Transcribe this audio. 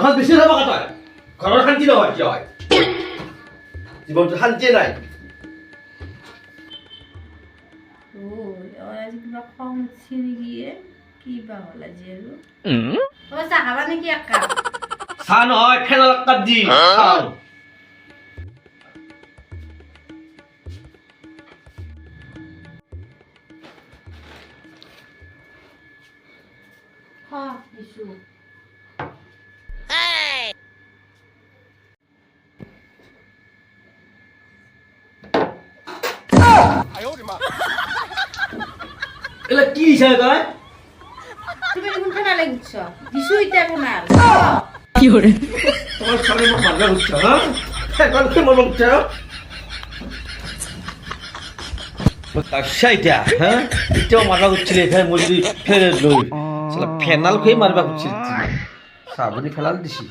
ঘৰখন বেছি যাব তই ঘৰৰ শান্তি নহয় কিয় হয় জীৱনটো শান্তিয়ে নাই আজি কিবা খং উঠছে নেকি কি বা হ'ল আজি আৰু চাহ খাবা নেকি এক কাপ চাহ নহয় ফেনৰ এক কাপ দি খাওঁ দিছো এলা কি দিছা তই তুমি দেখোন খানা লাগিছ দিছো এতিয়া খানা কি হরে তোমার সামনে মোক মারবা উঠছে হ্যাঁ এখন কি মন উঠছে এটা হ্যাঁ এটাও মারবা উঠছিল এখানে মই যদি ফেলে লই ফেনাল খেয়ে মারবা উঠছিল সাবনি ফেলাল দিছি